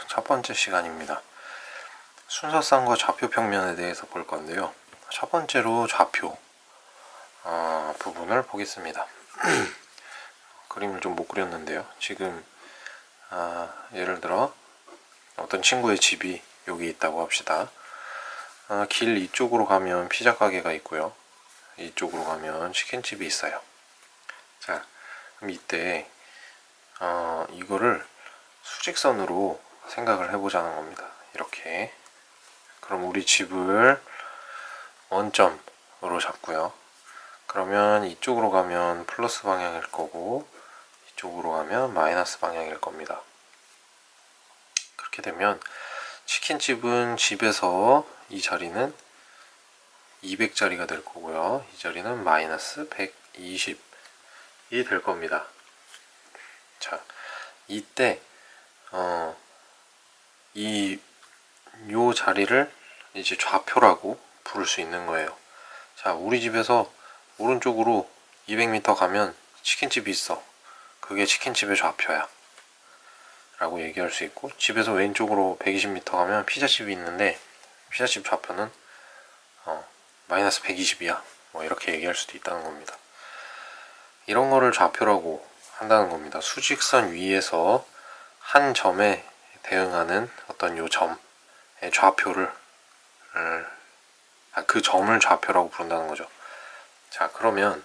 첫 번째 시간입니다. 순서쌍과 좌표 평면에 대해서 볼 건데요. 첫 번째로 좌표 부분을 보겠습니다. 그림을 좀 못 그렸는데요. 지금 예를 들어 어떤 친구의 집이 여기 있다고 합시다. 길 이쪽으로 가면 피자 가게가 있고요. 이쪽으로 가면 치킨집이 있어요. 자, 그럼 이때 이거를 수직선으로 생각을 해보자는 겁니다. 이렇게. 그럼 우리 집을 원점으로 잡고요. 그러면 이쪽으로 가면 플러스 방향일 거고 이쪽으로 가면 마이너스 방향일 겁니다. 그렇게 되면 치킨집은 집에서 이 자리는 200짜리가 될 거고요. 이 자리는 마이너스 120이 될 겁니다. 자, 이때 요 자리를 이제 좌표라고 부를 수 있는 거예요. 자, 우리 집에서 오른쪽으로 200m 가면 치킨집이 있어. 그게 치킨집의 좌표야 라고 얘기할 수 있고, 집에서 왼쪽으로 120m 가면 피자집이 있는데 피자집 좌표는 마이너스 120이야 뭐 이렇게 얘기할 수도 있다는 겁니다. 이런 거를 좌표라고 한다는 겁니다. 수직선 위에서 한 점에 대응하는 어떤 요 점의 좌표를 그 점을 좌표라고 부른다는 거죠. 자, 그러면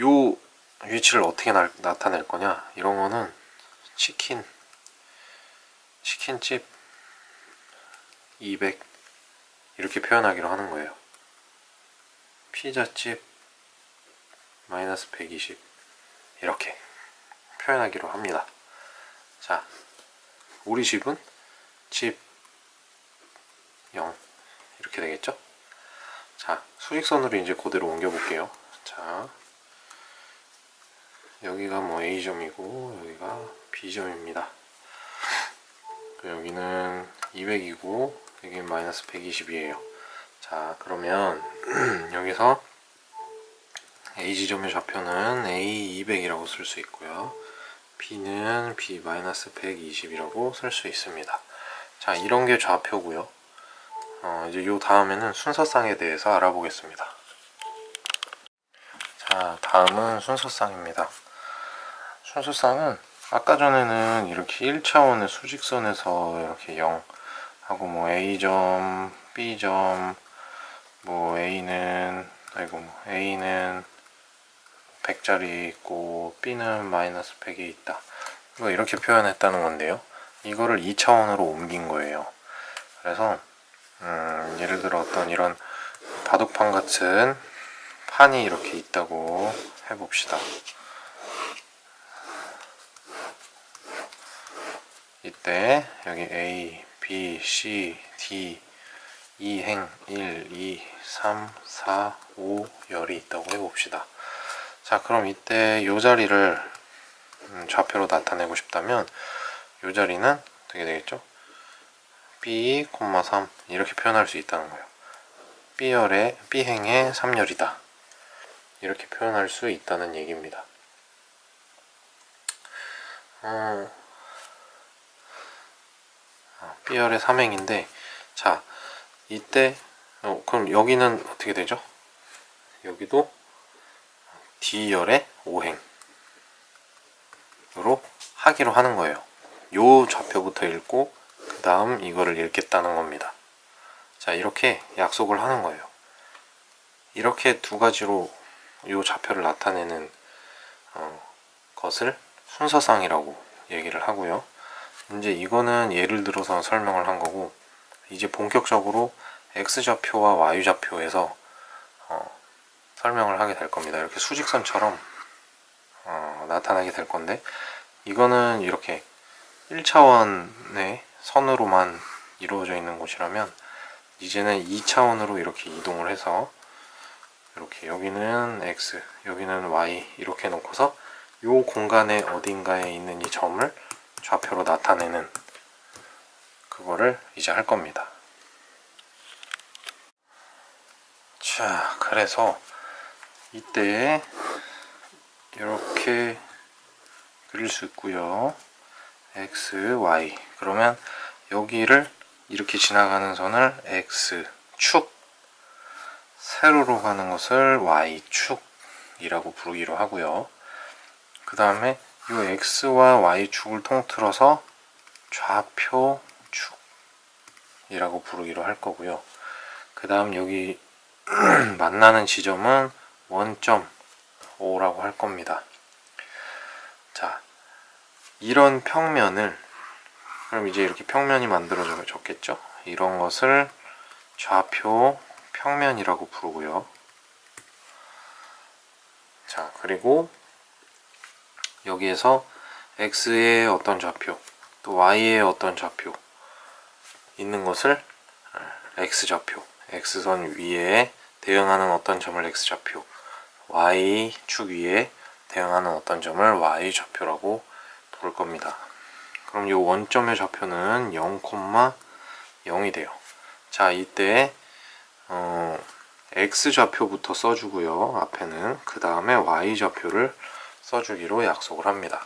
요 위치를 어떻게 나타낼 거냐, 이런 거는 치킨집 200 이렇게 표현하기로 하는 거예요. 피자집 마이너스 120 이렇게 표현하기로 합니다. 자, 우리 집은 집 0 이렇게 되겠죠? 자, 수직선으로 이제 그대로 옮겨 볼게요. 자, 여기가 뭐 A점이고 여기가 B점입니다. 여기는 200이고 여기는 마이너스 120이에요. 자, 그러면 여기서 A 지점의 좌표는 A200이라고 쓸 수 있고요. B는 B-120이라고 쓸 수 있습니다. 자, 이런 게 좌표고요. 이제 요 다음에는 순서쌍에 대해서 알아보겠습니다. 자, 다음은 순서쌍입니다. 순서쌍은 아까 전에는 이렇게 1차원의 수직선에서 이렇게 0 하고 뭐 A점, B점, 뭐 A는 100짜리 있고 B는 마이너스 100이 있다. 이렇게 표현했다는 건데요. 이거를 2차원으로 옮긴 거예요. 그래서 예를 들어 어떤 이런 바둑판 같은 판이 이렇게 있다고 해봅시다. 이때 여기 A, B, C, D 2행 1, 2, 3, 4, 5 열이 있다고 해봅시다. 자, 그럼 이때 요 자리를 좌표로 나타내고 싶다면 요 자리는 어떻게 되겠죠? B, 3 이렇게 표현할 수 있다는 거예요. B행의 3열이다 이렇게 표현할 수 있다는 얘기입니다. B열의 3행인데, 자, 이때 그럼 여기는 어떻게 되죠? 여기도 D열의 5행으로 하기로 하는 거예요. 요 좌표부터 읽고 그 다음 이거를 읽겠다는 겁니다. 자, 이렇게 약속을 하는 거예요. 이렇게 두 가지로 요 좌표를 나타내는 것을 순서쌍이라고 얘기를 하고요. 이제 이거는 예를 들어서 설명을 한 거고, 이제 본격적으로 X좌표와 Y좌표에서 설명을 하게 될 겁니다. 이렇게 수직선처럼 나타나게 될 건데, 이거는 이렇게 1차원의 선으로만 이루어져 있는 곳이라면 이제는 2차원으로 이렇게 이동을 해서 이렇게 여기는 X, 여기는 Y 이렇게 놓고서 요 공간의 어딘가에 있는 이 점을 좌표로 나타내는 그거를 이제 할 겁니다. 자, 그래서 이때 이렇게 그릴 수 있고요. x, y. 그러면 여기를 이렇게 지나가는 선을 x축, 세로로 가는 것을 y축이라고 부르기로 하고요. 그 다음에 이 x와 y축을 통틀어서 좌표축이라고 부르기로 할 거고요. 그 다음 여기 만나는 지점은 원점 O라고 할 겁니다. 자, 이런 평면을, 그럼 이제 이렇게 평면이 만들어졌겠죠? 이런 것을 좌표 평면이라고 부르고요. 자, 그리고 여기에서 x의 어떤 좌표, 또 y의 어떤 좌표 있는 것을 x좌표, x선 위에 대응하는 어떤 점을 x좌표, y축 위에 대응하는 어떤 점을 y좌표라고 부를 겁니다. 그럼 이 원점의 좌표는 0,0이 돼요. 자, 이때 x좌표부터 써주고요. 앞에는 그 다음에 y좌표를 써주기로 약속을 합니다.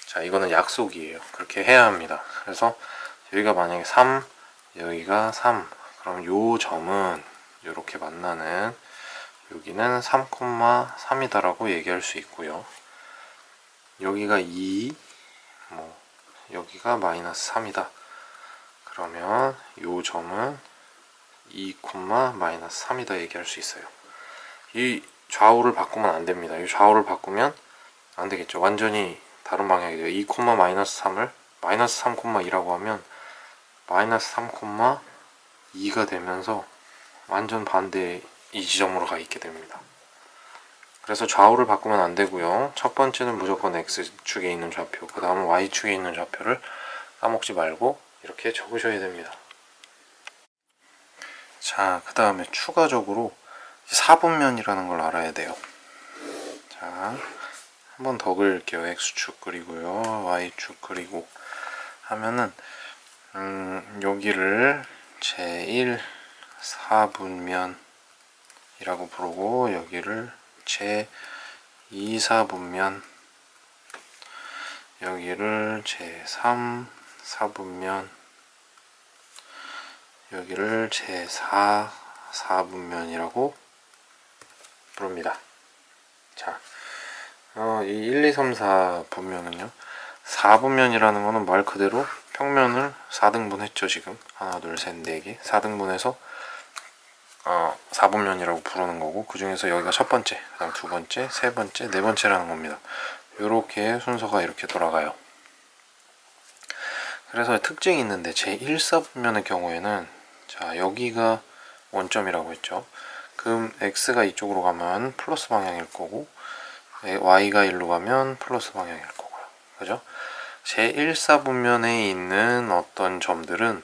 자, 이거는 약속이에요. 그렇게 해야 합니다. 그래서 여기가 만약에 3, 여기가 3, 그럼 요 점은 이렇게 만나는 여기는 3,3이다 라고 얘기할 수 있고요. 여기가 2, 여기가 마이너스 3이다. 그러면 요 점은 2, 마이너스 3이다 얘기할 수 있어요. 이 좌우를 바꾸면 안 됩니다. 이 좌우를 바꾸면 안 되겠죠. 완전히 다른 방향이 돼요. 2, 마이너스 3을 마이너스 3,2라고 하면 마이너스 3,2가 되면서 완전 반대 이 지점으로 가 있게 됩니다. 그래서 좌우를 바꾸면 안 되고요. 첫 번째는 무조건 x축에 있는 좌표, 그 다음은 y축에 있는 좌표를 까먹지 말고 이렇게 적으셔야 됩니다. 자, 그 다음에 추가적으로 사분면이라는 걸 알아야 돼요. 자, 한 번 더 그릴게요. x축 그리고요, y축 그리고 하면은 여기를 제1 4분면이라고 부르고, 여기를 제2 4분면, 여기를 제3 4분면, 여기를 제4 4분면이라고 부릅니다. 자, 이 1, 2, 3, 4분면은요, 4분면이라는 거는 말 그대로 평면을 4등분 했죠. 지금 하나, 둘, 셋, 네 개 4등분해서 4분면이라고 부르는 거고, 그 중에서 여기가 첫 번째, 그 다음 두 번째, 세 번째, 네 번째라는 겁니다. 요렇게 순서가 이렇게 돌아가요. 그래서 특징이 있는데, 제1사분면의 경우에는, 자, 여기가 원점이라고 했죠. 그럼 x가 이쪽으로 가면 플러스 방향일 거고, y가 일로 가면 플러스 방향일 거고요. 그죠? 제1사분면에 있는 어떤 점들은,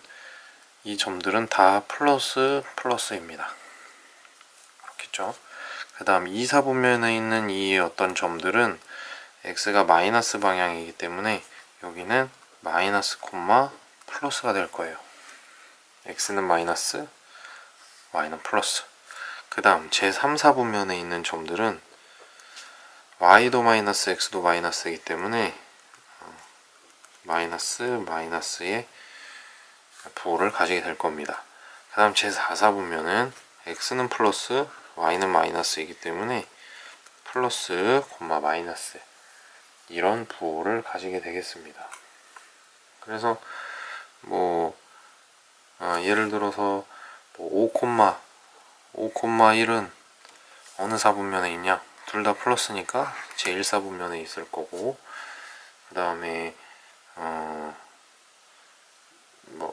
이 점들은 다 플러스입니다. 그렇겠죠? 그 다음 2사분면에 있는 이 어떤 점들은 x가 마이너스 방향이기 때문에 여기는 마이너스 콤마 플러스가 될 거예요. x는 마이너스, y는 플러스. 그 다음 제3, 4분면에 있는 점들은 y도 마이너스, x도 마이너스이기 때문에 마이너스의 부호를 가지게 될 겁니다. 그 다음 제4, 4분면은 x는 플러스, y는 마이너스이기 때문에 플러스, 마이너스 이런 부호를 가지게 되겠습니다. 그래서 예를 들어서 5,1은 어느 사분면에 있냐? 둘 다 플러스니까 제1사분면에 있을 거고, 그 다음에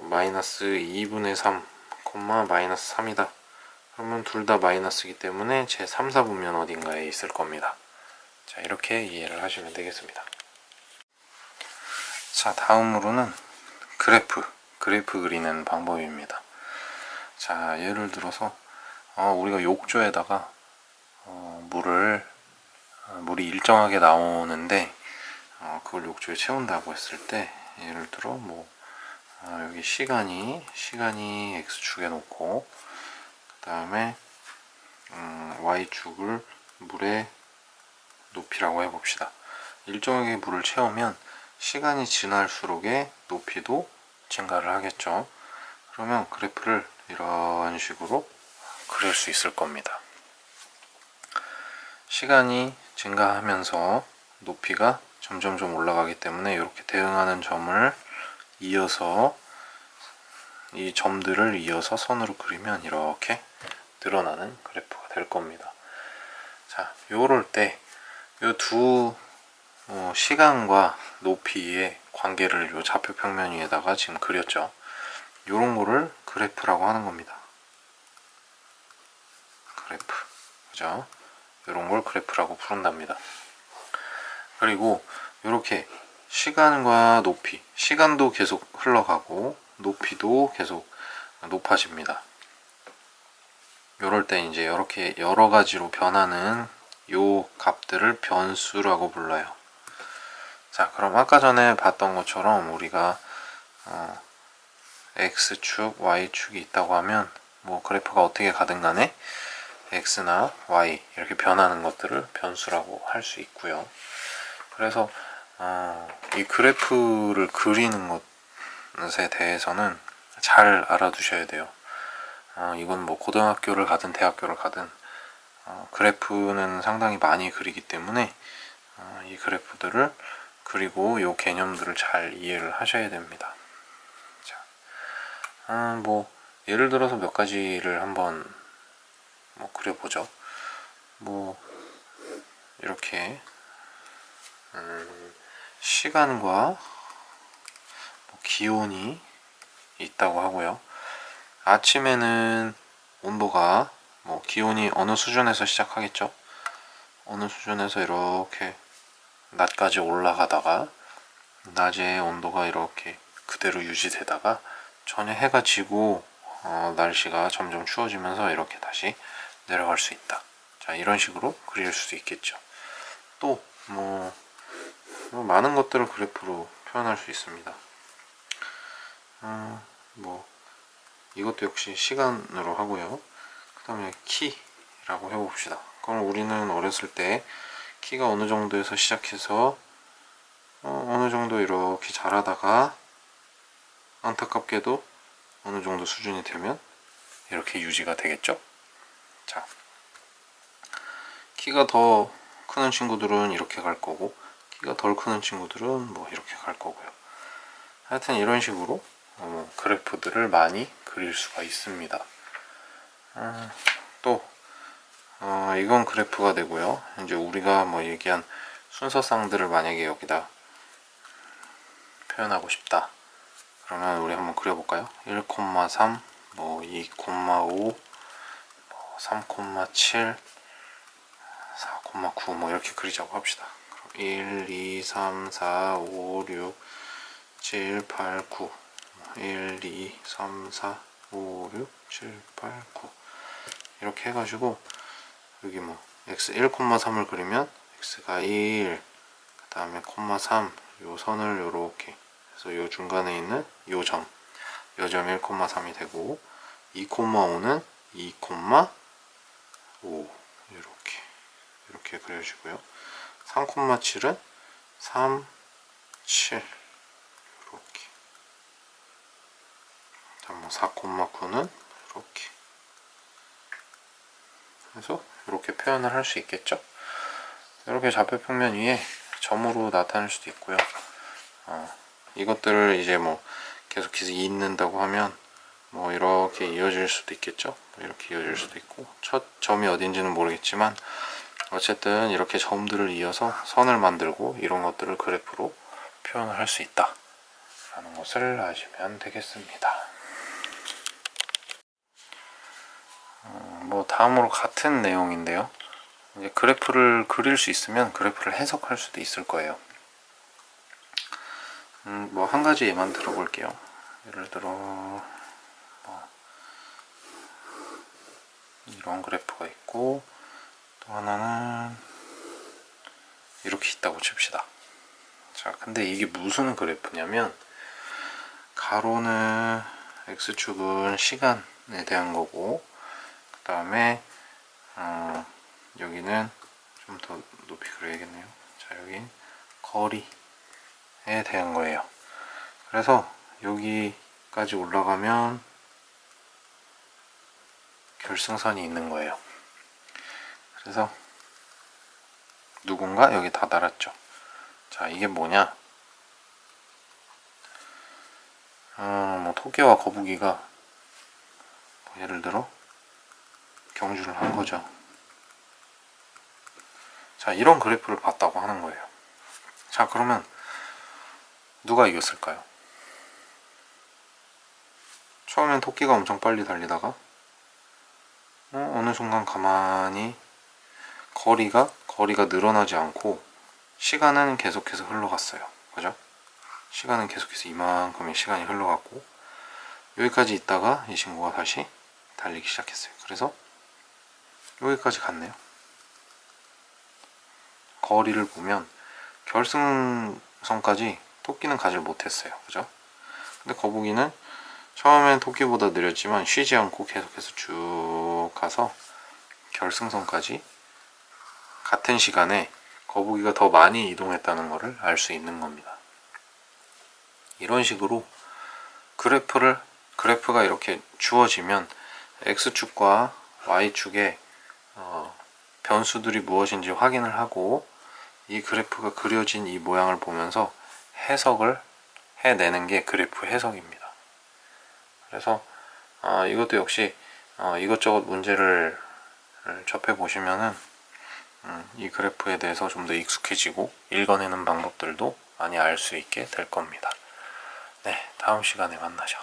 마이너스 2분의 3, 마이너스 3이다. 그러면 둘 다 마이너스이기 때문에 제3, 4분면 어딘가에 있을 겁니다. 자, 이렇게 이해를 하시면 되겠습니다. 자, 다음으로는 그래프 그리는 방법입니다. 자, 예를 들어서 우리가 욕조에다가 물이 일정하게 나오는데 그걸 욕조에 채운다고 했을 때, 예를 들어 여기 시간이 x축에 놓고, 그 다음에 y축을 물의 높이라고 해봅시다. 일정하게 물을 채우면 시간이 지날수록의 높이도 증가를 하겠죠. 그러면 그래프를 이런 식으로 그릴 수 있을 겁니다. 시간이 증가하면서 높이가 점점점 올라가기 때문에 이렇게 대응하는 점을 이어서 이 점들을 이어서 선으로 그리면 이렇게 늘어나는 그래프가 될 겁니다. 자, 요럴 때 요 두 시간과 높이의 관계를 요 좌표 평면 위에다가 지금 그렸죠. 요런 거를 그래프라고 하는 겁니다. 그래프, 그죠? 요런 걸 그래프라고 부른답니다. 그리고 이렇게 시간과 높이, 시간도 계속 흘러가고 높이도 계속 높아집니다. 요럴 때 이제 이렇게 여러 가지로 변하는 요 값들을 변수라고 불러요. 자, 그럼 아까 전에 봤던 것처럼 우리가 x축, y축이 있다고 하면 뭐 그래프가 어떻게 가든 간에 x나 y 이렇게 변하는 것들을 변수라고 할 수 있고요. 그래서 이 그래프를 그리는 것에 대해서는 잘 알아두셔야 돼요. 이건 뭐 고등학교를 가든 대학교를 가든 그래프는 상당히 많이 그리기 때문에 이 그래프들을 그리고 이 개념들을 잘 이해를 하셔야 됩니다. 자, 뭐 예를 들어서 몇 가지를 한번 뭐 그려보죠. 뭐 이렇게 시간과 기온이 있다고 하고요. 아침에는 온도가 뭐 기온이 어느 수준에서 시작하겠죠. 어느 수준에서 이렇게 낮까지 올라가다가 낮에 온도가 이렇게 그대로 유지되다가 저녁 해가 지고 날씨가 점점 추워지면서 이렇게 다시 내려갈 수 있다. 자, 이런 식으로 그릴 수도 있겠죠. 또 뭐 많은 것들을 그래프로 표현할 수 있습니다. 뭐 이것도 역시 시간으로 하고요. 그 다음에 키라고 해봅시다. 그럼 우리는 어렸을 때 키가 어느 정도에서 시작해서 어느 정도 이렇게 자라다가 안타깝게도 어느 정도 수준이 되면 이렇게 유지가 되겠죠. 자, 키가 더 크는 친구들은 이렇게 갈 거고 키가 덜 크는 친구들은 뭐 이렇게 갈 거고요. 하여튼 이런 식으로 그래프들을 많이 그릴 수가 있습니다. 또 이건 그래프가 되고요. 이제 우리가 뭐 얘기한 순서쌍들을 만약에 여기다 표현하고 싶다. 그러면 우리 한번 그려볼까요? 1,3, 뭐 2,5, 3,7, 4,9 뭐 이렇게 그리자고 합시다. 그럼 1, 2, 3, 4, 5, 6, 7, 8, 9 1, 2, 3, 4, 5, 6, 7, 8, 9 이렇게 해가지고 여기 뭐 x 1,3을 그리면 x가 1, 그 다음에 3, 요 선을 요렇게 해서 요 중간에 있는 요 점, 요 점이 1,3이 되고 2,5는 2,5 이렇게 그려주고요. 3,7은 3, 7 이렇게. 뭐 4,9는 이렇게 해서 이렇게 표현을 할 수 있겠죠. 이렇게 좌표 평면 위에 점으로 나타낼 수도 있고요. 이것들을 이제 뭐 계속해서 잇는다고 하면 뭐 이렇게 이어질 수도 있겠죠. 이렇게 이어질 수도 있고 첫 점이 어딘지는 모르겠지만 어쨌든 이렇게 점들을 이어서 선을 만들고 이런 것들을 그래프로 표현을 할 수 있다 라는 것을 아시면 되겠습니다. 뭐 다음으로 같은 내용인데요. 이제 그래프를 그릴 수 있으면 그래프를 해석할 수도 있을 거예요. 뭐 한 가지 예만 들어볼게요. 예를 들어 뭐 이런 그래프가 있고 또 하나는 이렇게 있다고 칩시다. 자, 근데 이게 무슨 그래프냐면 가로는 x축은 시간에 대한 거고 그 다음에 여기는 좀 더 높이 그려야겠네요. 자, 여긴 거리에 대한 거예요. 그래서 여기까지 올라가면 결승선이 있는 거예요. 그래서 누군가 여기 다 달았죠. 자, 이게 뭐냐? 뭐 토끼와 거북이가 뭐 예를 들어 경주를 한 거죠. 자, 이런 그래프를 봤다고 하는 거예요. 자, 그러면 누가 이겼을까요? 처음엔 토끼가 엄청 빨리 달리다가 어느 순간 가만히 거리가 늘어나지 않고 시간은 계속해서 흘러갔어요. 그죠? 시간은 계속해서 이만큼의 시간이 흘러갔고 여기까지 있다가 이 친구가 다시 달리기 시작했어요. 그래서 여기까지 갔네요. 거리를 보면 결승선까지 토끼는 가질 못했어요. 그죠? 근데 거북이는 처음엔 토끼보다 느렸지만 쉬지 않고 계속해서 쭉 가서 결승선까지 같은 시간에 거북이가 더 많이 이동했다는 것을 알 수 있는 겁니다. 이런 식으로 그래프가 이렇게 주어지면 X축과 Y축의 변수들이 무엇인지 확인을 하고 이 그래프가 그려진 이 모양을 보면서 해석을 해내는 게 그래프 해석입니다. 그래서 이것도 역시 이것저것 문제를 접해 보시면은 이 그래프에 대해서 좀 더 익숙해지고 읽어내는 방법들도 많이 알 수 있게 될 겁니다. 네, 다음 시간에 만나죠.